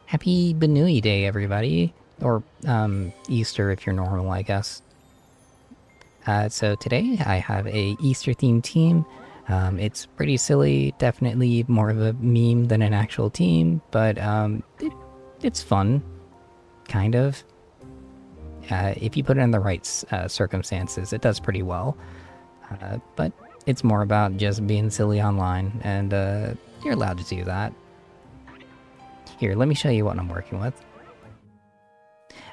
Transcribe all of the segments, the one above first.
Happy BNNUY Day, everybody. Or, Easter if you're normal, I guess. So today I have a Easter-themed team. It's pretty silly, definitely more of a meme than an actual team, but it's fun, kind of. If you put it in the right circumstances, it does pretty well. But it's more about just being silly online, and you're allowed to do that. Here, let me show you what I'm working with.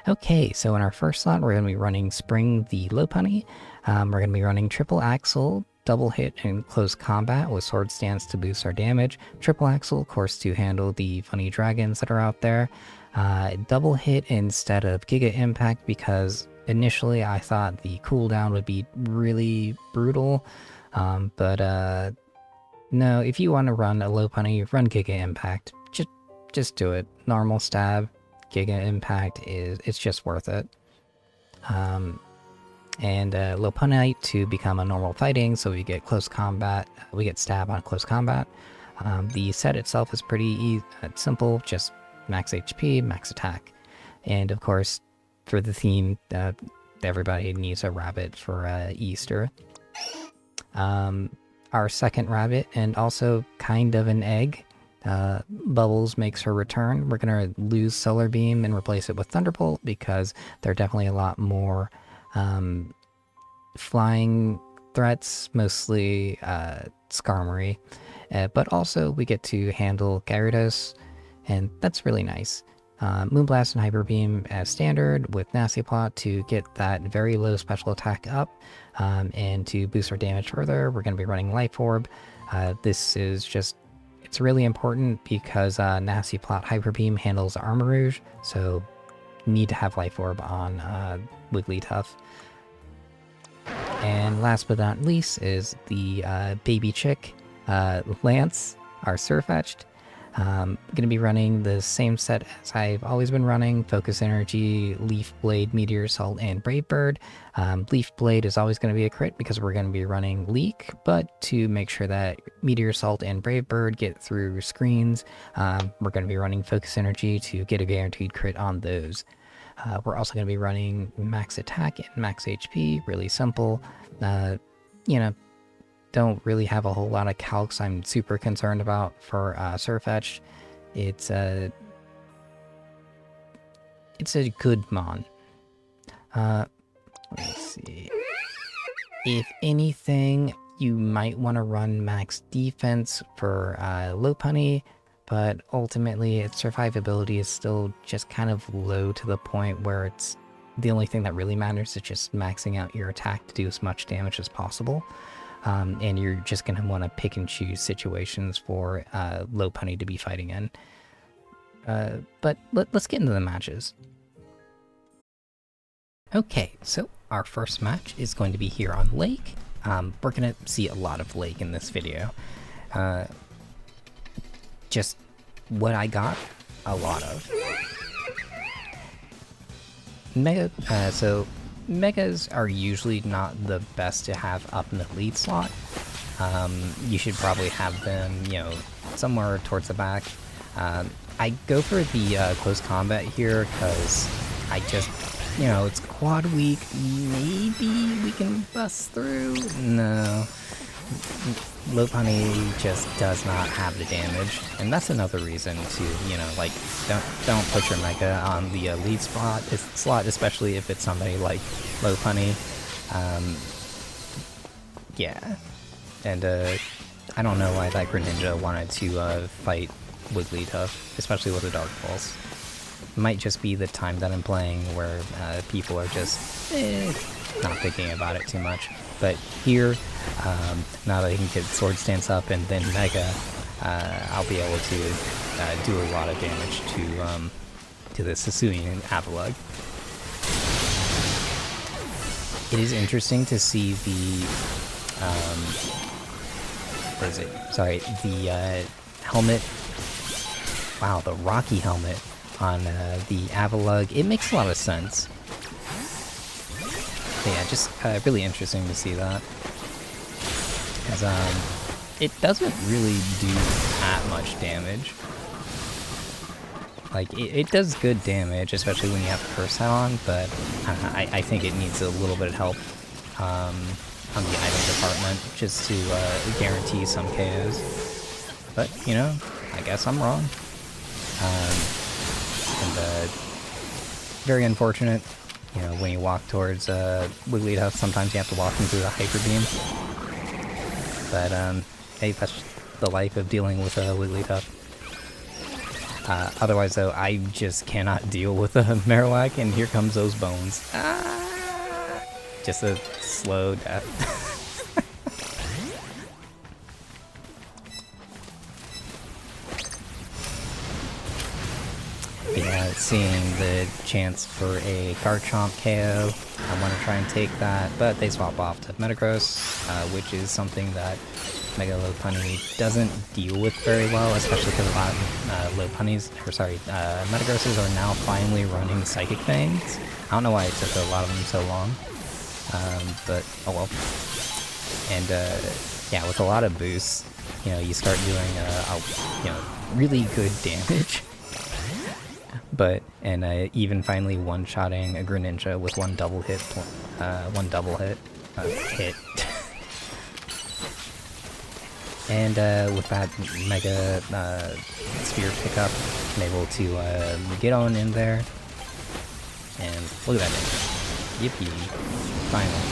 Okay, so in our first slot, we're going to be running Spring the Lopunny. We're going to be running Triple Axle, Double Hit, and Close Combat with Sword Stance to boost our damage. Triple Axle, of course, to handle the funny dragons that are out there. Double Hit instead of Giga Impact because initially I thought the cooldown would be really brutal. But no, if you want to run a Lopunny, run Giga Impact. Just do it. Normal stab. Giga Impact it's just worth it. And Lopunite to become a normal fighting, so we get close combat, we get stab on close combat. The set itself is pretty simple, just max HP, max attack. And of course, for the theme, everybody needs a rabbit for Easter. Our second rabbit, and also kind of an egg, Bubbles makes her return. We're going to lose Solar Beam and replace it with Thunderbolt because they're definitely a lot more flying threats, mostly Skarmory. But also we get to handle Gyarados, and that's really nice. Moonblast and Hyper Beam as standard with Nasty Plot to get that very low special attack up, and to boost our damage further, we're going to be running Life Orb. This is just... it's really important because Nasty Plot Hyper Beam handles Armarouge, so need to have Life Orb on Wigglytuff. And last but not least is the baby chick, Lance, our Surfetched. Going to be running the same set as I've always been running: Focus Energy, Leaf Blade, Meteor Assault, and Brave Bird. Leaf Blade is always going to be a crit because we're going to be running Leak, but to make sure that Meteor Assault and Brave Bird get through screens, we're going to be running Focus Energy to get a guaranteed crit on those. We're also going to be running Max Attack and Max HP, really simple. You know, don't really have a whole lot of calcs I'm super concerned about for Surfetched. It's a good mon. Let's see. If anything, you might want to run max defense for Lopunny, but ultimately its survivability is still just kind of low to the point where it's the only thing that really matters is just maxing out your attack to do as much damage as possible. And you're just going to want to pick and choose situations for Lopunny to be fighting in. But let's get into the matches. Okay, so our first match is going to be here on Lake. We're going to see a lot of Lake in this video. Just what I got, a lot of. So Megas are usually not the best to have up in the lead slot. You should probably have them, you know, somewhere towards the back. I go for the close combat here because I just, you know, it's quad week. Maybe we can bust through. No. Lopunny just does not have the damage, and that's another reason to, you know, like, don't put your Mega on the lead slot, especially if it's somebody like Lopunny. Yeah, and I don't know why that Greninja wanted to fight Wigglytuff, especially with the Dark Pulse. Might just be the time that I'm playing where people are just not thinking about it too much. But here, now that I can get Sword Stance up and then Mega, I'll be able to do a lot of damage to the Hisuian Avalugg. It is interesting to see the what is it? Sorry, the helmet. Wow, the Rocky helmet on the Avalugg. It makes a lot of sense. Yeah, just really interesting to see that. Because it doesn't really do that much damage. Like, it does good damage, especially when you have the first set on, but I think it needs a little bit of help on the item department just to guarantee some KOs. But, you know, I guess I'm wrong. And very unfortunate. You know, when you walk towards Wigglytuff, sometimes you have to walk into the Hyper Beam. But, hey, that's the life of dealing with Wigglytuff. Otherwise, though, I just cannot deal with a Marowak, and here comes those bones. Just a slow death. Yeah, seeing the chance for a Garchomp KO, I want to try and take that, but they swap off to Metagross, which is something that Mega Lopunny doesn't deal with very well, especially because a lot of Metagrosses are now finally running Psychic Fangs. I don't know why it took a lot of them so long, but oh well. And yeah, with a lot of boosts, you know, you start doing really good damage. But even finally one-shotting a Greninja with one double hit. And with that Mega Sphere pickup, I'm able to get on in there. And look at that damage. Yippee. Finally.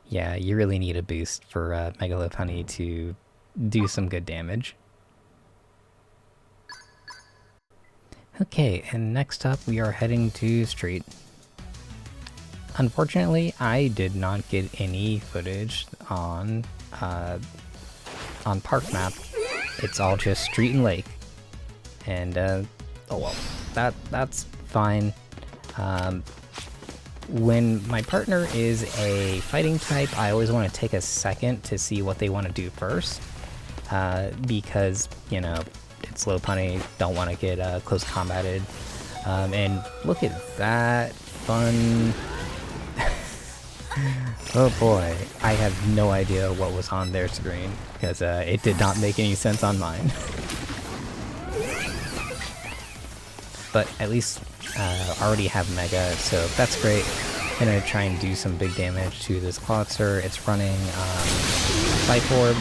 Yeah, you really need a boost for Mega Lopunny to do some good damage. Okay, and next up we are heading to Street. Unfortunately, I did not get any footage on Park Map. It's all just Street and Lake. And oh well, that's fine. When my partner is a fighting type, I always want to take a second to see what they want to do first. Because, you know, it's Lopunny, don't want to get close combated. And look at that fun. Oh boy, I have no idea what was on their screen, because it did not make any sense on mine. But at least already have Mega, so that's great. I'm gonna try and do some big damage to this Clotzer. It's running Life Orb,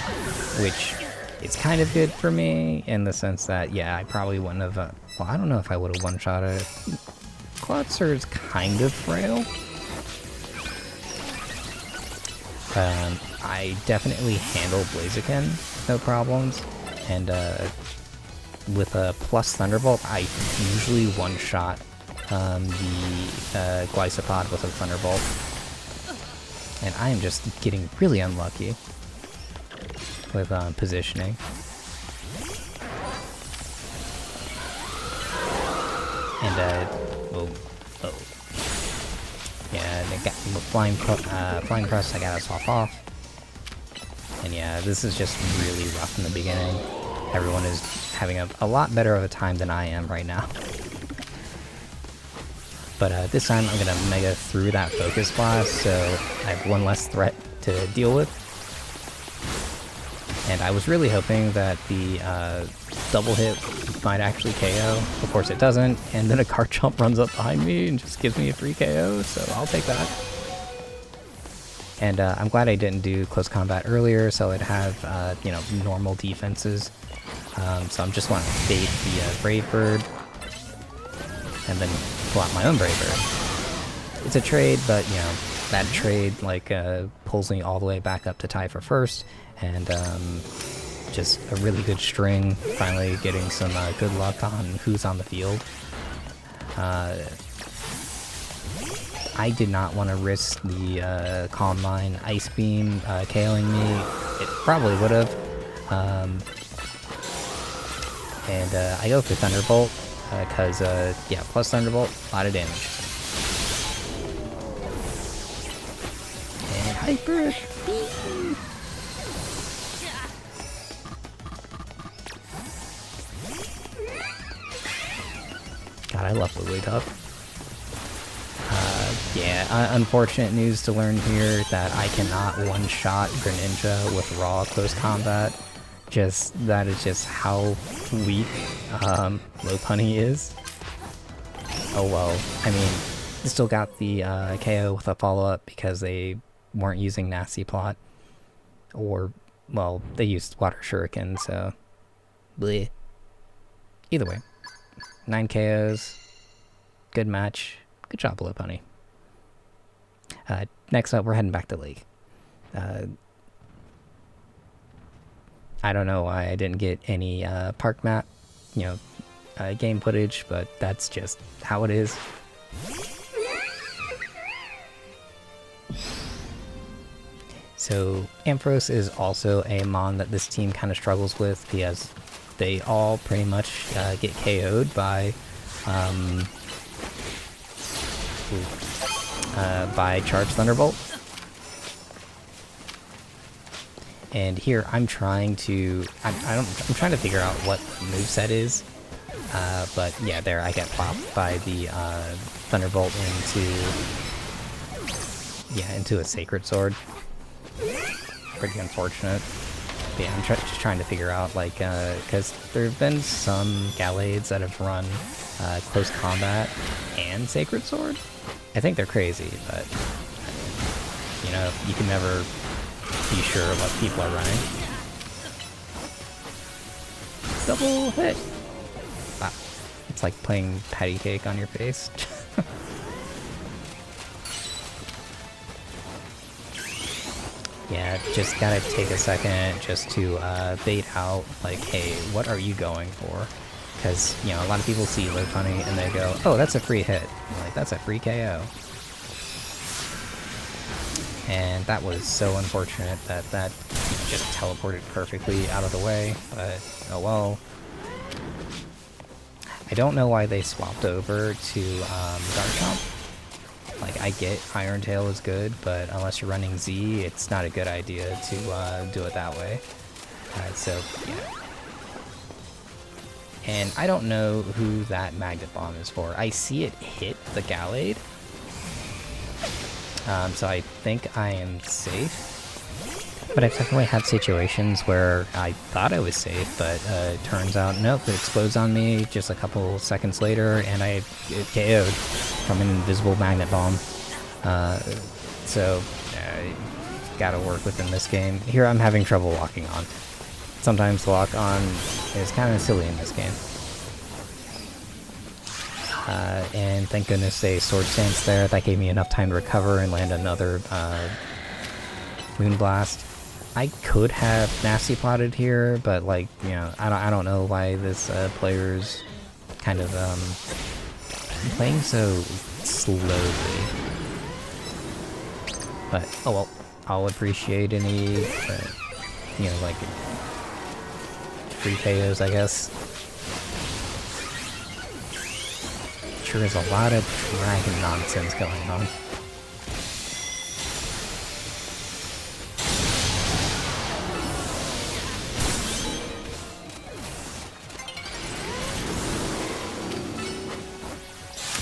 which is kind of good for me in the sense that, yeah, I probably wouldn't have... well, I don't know if I would have one-shot it. Clotzer is kind of frail. I definitely handle Blaziken, no problems. And with a plus Thunderbolt, I usually one-shot the Glycopod with a Thunderbolt. And I am just getting really unlucky with positioning. And yeah, they got Flying Crust, I gotta swap off. And yeah, this is just really rough in the beginning. Everyone is having a lot better of a time than I am right now. But this time I'm gonna Mega through that Focus Blast, so I have one less threat to deal with. And I was really hoping that the double hit might actually KO. Of course it doesn't, and then a Garchomp runs up behind me and just gives me a free KO, so I'll take that. And I'm glad I didn't do close combat earlier, so I'd have, you know, normal defenses. So I'm just want to bait the Brave Bird, and then pull out my own Brave Bird. It's a trade, but, you know, that trade, like, pulls me all the way back up to tie for first, and just a really good string, finally getting some good luck on who's on the field. I did not want to risk the Calm Mind Ice Beam KOing me. It probably would have. And I go for Thunderbolt, because, yeah, plus Thunderbolt, a lot of damage. And Hyper! God, I love Wigglytuff. Yeah, unfortunate news to learn here that I cannot one-shot Greninja with raw close combat. That is just how weak Low Punny is. Oh well, I mean, they still got the KO with a follow-up because they weren't using Nasty Plot. Or, well, they used Water Shuriken, so... bleh. Either way, 9 KOs, good match, good job, Low Punny. Next up, we're heading back to Lake. I don't know why I didn't get any park map, game footage, but that's just how it is. So Ampharos is also a mon that this team kind of struggles with because they all pretty much get KO'd by Charge Thunderbolt. And here I'm trying to I'm trying to figure out what moveset is. But yeah, there I get popped by the Thunderbolt into a Sacred Sword. Pretty unfortunate. But yeah, I'm just trying to figure out, like, because there have been some Gallades that have run close combat and Sacred Sword. I think they're crazy, but you can never be sure what people are running. Double hit! Wow. It's like playing patty cake on your face. Yeah, just gotta take a second just to bait out, like, hey, what are you going for? Because, a lot of people see Low Punny and they go, oh, that's a free hit. I'm like, that's a free KO. And that was so unfortunate that just teleported perfectly out of the way, but oh well. I don't know why they swapped over to Garchomp. Like, I get Iron Tail is good, but unless you're running Z, it's not a good idea to do it that way. So, yeah. And I don't know who that Magnet Bomb is for. I see it hit the Gallade. So I think I am safe. But I've definitely had situations where I thought I was safe, but it turns out, nope, it explodes on me just a couple seconds later, and I get KO'd from an invisible Magnet Bomb. So, gotta work within this game. Here I'm having trouble locking on. Sometimes the lock on is kind of silly in this game. And thank goodness they Sword Stance there. That gave me enough time to recover and land another Moonblast. I could have Nasty Plotted here, but like, I don't know why this player's kind of playing so slowly. But oh well, I'll appreciate any like free KOs, I guess. Sure, there's a lot of dragon nonsense going on.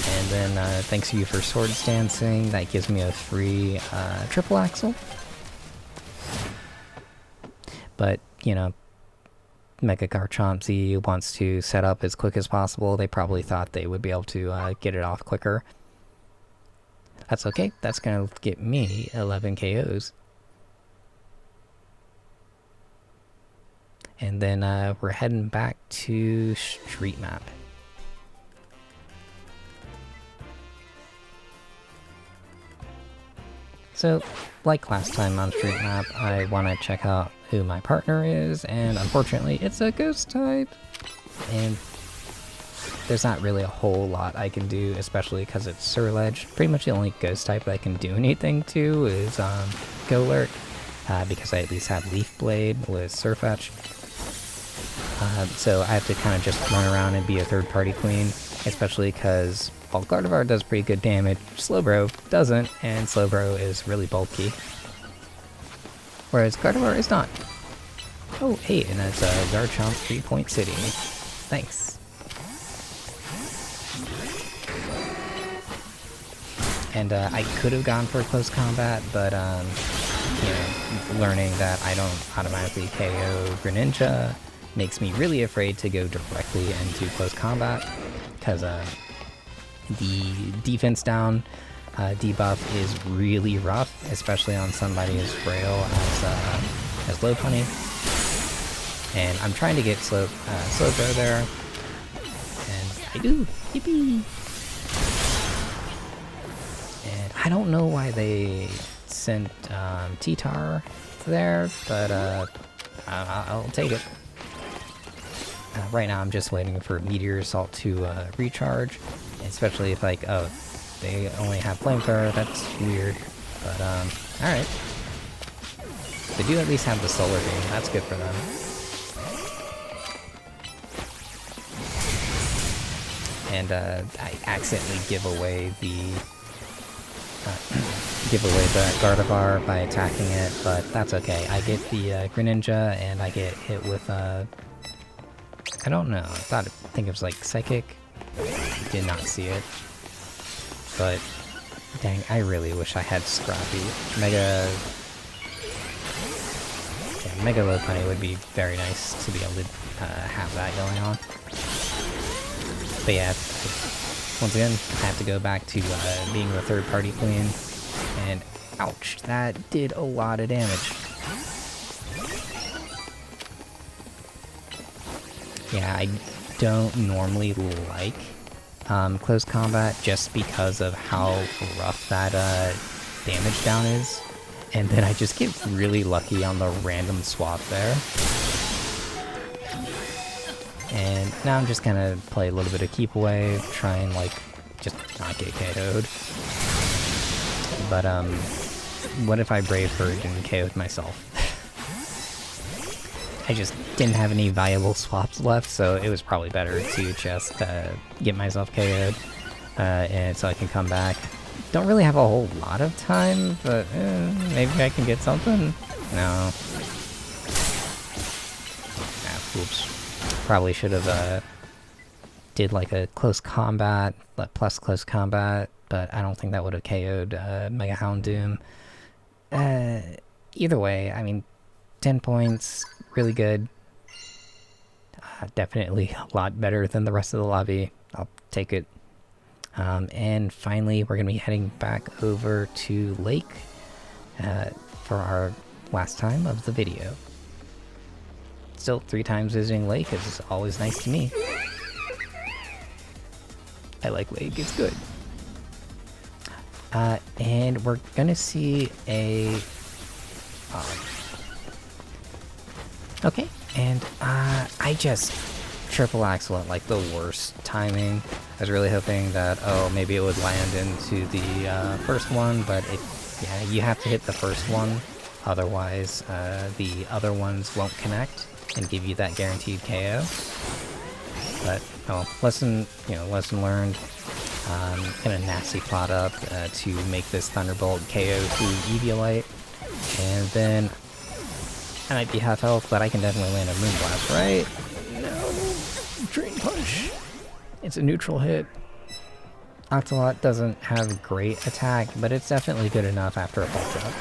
And then thanks to you for Sword Stancing, that gives me a free triple axle. But, Mega Garchomp Z wants to set up as quick as possible. They probably thought they would be able to get it off quicker. That's okay. That's going to get me 11 KOs. And then we're heading back to Street Map. So, like last time on Street Map, I want to check out who my partner is, and unfortunately it's a ghost type. And there's not really a whole lot I can do, especially because it's Surledge. Pretty much the only ghost type that I can do anything to is Golurk, because I at least have Leaf Blade with Surfetch. So I have to kind of just run around and be a third-party queen, especially because while Gardevoir does pretty good damage, Slowbro doesn't, and Slowbro is really bulky. Whereas Gardevoir is not. Oh, hey, and that's Garchomp 3-point City. Thanks. And I could have gone for close combat, but learning that I don't automatically KO Greninja makes me really afraid to go directly into close combat, because the defense down debuff is really rough, especially on somebody as frail as Lopunny. And I'm trying to get slow throw there, and I do. Yippee! And I don't know why they sent T-Tar there, but I'll take it. Right now I'm just waiting for Meteor Assault to recharge, especially if, like, oh, they only have Flamethrower. That's weird, but alright. They do at least have the Solar Beam. That's good for them. And I accidentally give away the Gardevoir by attacking it, but that's okay. I get the Greninja, and I get hit with I don't know. I think it was like Psychic. I did not see it. But dang, I really wish I had Scrappy. Mega Lopunny would be very nice to be able to have that going on. But yeah, once again, I have to go back to being the third-party queen. And ouch, that did a lot of damage. Yeah, I don't normally like close combat just because of how rough that damage down is. And then I just get really lucky on the random swap there. And now I'm just gonna play a little bit of keep away, try and like just not get KO'd. But what if I Brave Bird and KO'd myself? I just didn't have any viable swaps left, so it was probably better to just get myself KO'd, and so I can come back. Don't really have a whole lot of time, but maybe I can get something? No. Oops. Probably should have did like a close combat, plus close combat, but I don't think that would have KO'd Mega Houndoom. Either way, I mean, 10 points, really good. Definitely a lot better than the rest of the lobby. I'll take it. And finally, we're going to be heading back over to Lake for our last time of the video. Still, 3 times visiting Lake is always nice to me. I like Lake, it's good. And we're gonna see a... okay, and I just triple axle at like the worst timing. I was really hoping that, oh, maybe it would land into the first one, but yeah, you have to hit the first one, otherwise the other ones won't connect and give you that guaranteed KO. But oh, lesson learned. Gonna nasty plot up to make this Thunderbolt KO through Eviolite, and then I might be half health, but I can definitely land a Moonblast, right? No, Drain Punch. It's a neutral hit. Octolot doesn't have great attack, but it's definitely good enough after a Volt Drop.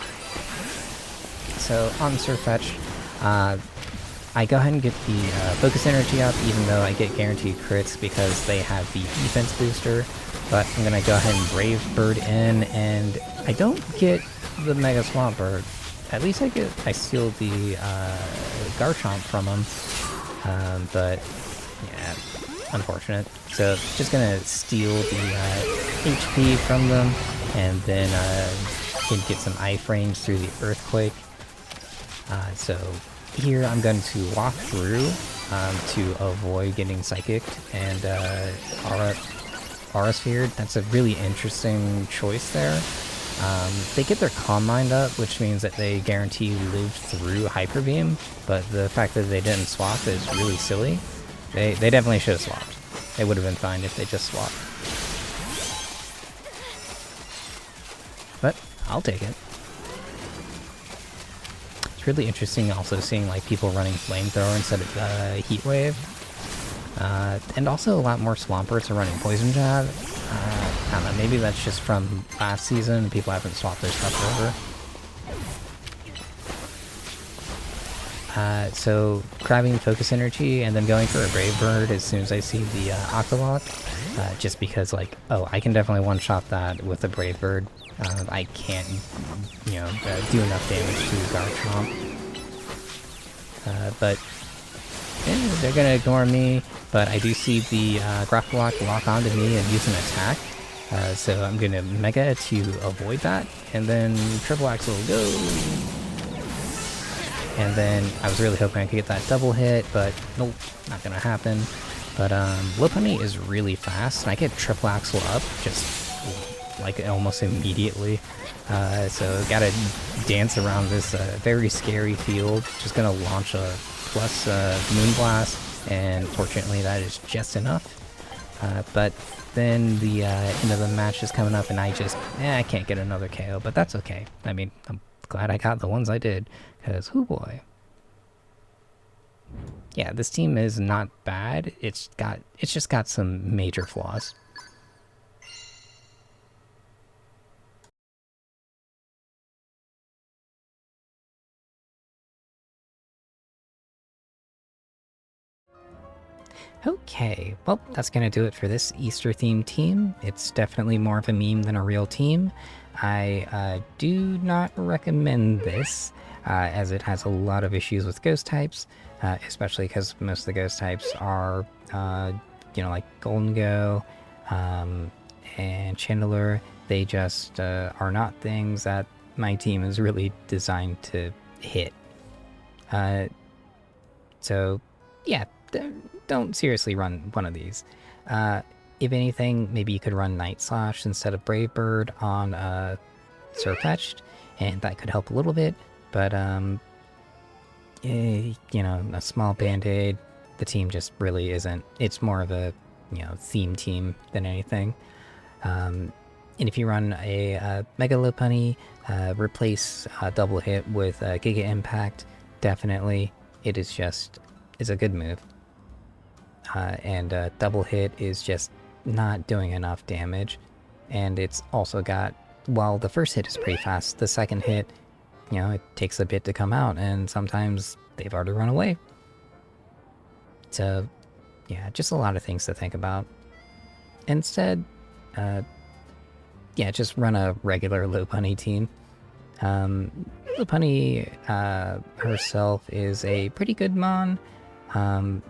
So on Surf Fetch, I go ahead and get the Focus Energy up, even though I get guaranteed crits because they have the defense booster. But I'm gonna go ahead and Brave Bird in, and I don't get the Mega Swampert. At least I steal the Garchomp from him. But yeah, unfortunate. So just gonna steal the HP from them, and then can get some iframes through the Earthquake. So here I'm going to walk through to avoid getting Psychicked and Aura Sphered. That's a really interesting choice there. They get their Calm Mind up, which means that they guarantee live through Hyper Beam, but the fact that they didn't swap is really silly. They definitely should have swapped. They would have been fine if they just swapped. But I'll take it. It's really interesting also seeing like people running Flamethrower instead of Heat Wave. And also a lot more Swamperts are running Poison Jab. I don't know, maybe that's just from last season and people haven't swapped their stuff over. So grabbing focus energy and then going for a brave bird as soon as I see the octolot, just because like, oh, I can definitely one-shot that with a brave bird. I can't, do enough damage to Garchomp. But they're gonna ignore me. But I do see the Grapplock lock onto me and use an attack. So I'm gonna Mega to avoid that, and then Triple Axel go. And then I was really hoping I could get that double hit, but nope, not gonna happen. But Lopunny is really fast, and I get Triple Axel up just like almost immediately. So gotta dance around this very scary field. Just gonna launch a plus Moonblast, and fortunately that is just enough. But then the end of the match is coming up, and I can't get another KO, but that's okay. I mean, I'm glad I got the ones I did, because hoo boy. Yeah, this team is not bad. It's just got some major flaws. Okay, well, that's gonna do it for this Easter-themed team. It's definitely more of a meme than a real team. I do not recommend this, as it has a lot of issues with ghost types, especially because most of the ghost types are, like Golden Go and Chandelure. They just are not things that my team is really designed to hit. So, yeah, don't seriously run one of these. If anything, maybe you could run Night Slash instead of Brave Bird on Sirfetch'd, and that could help a little bit. But a small Band-Aid, the team just really isn't. It's more of a theme team than anything. And if you run a Mega Lopunny, replace Double Hit with Giga Impact, definitely. It's a good move. And Double Hit is just not doing enough damage. And it's also got, while the first hit is pretty fast, the second hit, it takes a bit to come out, and sometimes they've already run away. So, yeah, just a lot of things to think about. Instead, just run a regular Lopunny team. Lopunny herself is a pretty good Mon,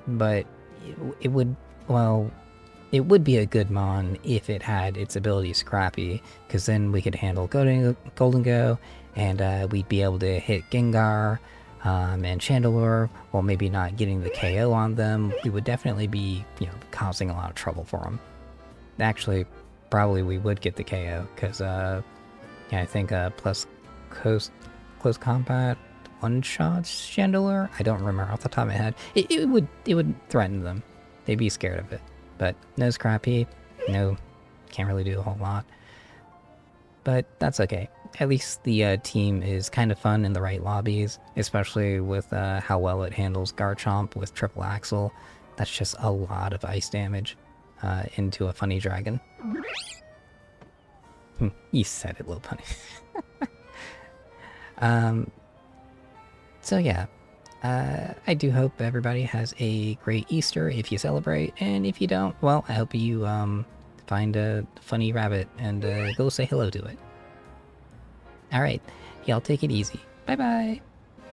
but it would be a good Mon if it had its ability Scrappy, because then we could handle Golden Go, and we'd be able to hit Gengar and Chandelure, while maybe not getting the KO on them. We would definitely be, causing a lot of trouble for them. Actually, probably we would get the KO, because I think plus close combat one-shots Chandelure? I don't remember off the top of my head. It would threaten them. They'd be scared of it. But no Scrappy, no, can't really do a whole lot. But that's okay. At least the team is kind of fun in the right lobbies, especially with how well it handles Garchomp with Triple Axel. That's just a lot of ice damage into a funny dragon. You said it, Lopunny. So yeah, I do hope everybody has a great Easter if you celebrate, and if you don't, well, I hope you find a funny rabbit and go say hello to it. Alright, y'all take it easy. Bye bye!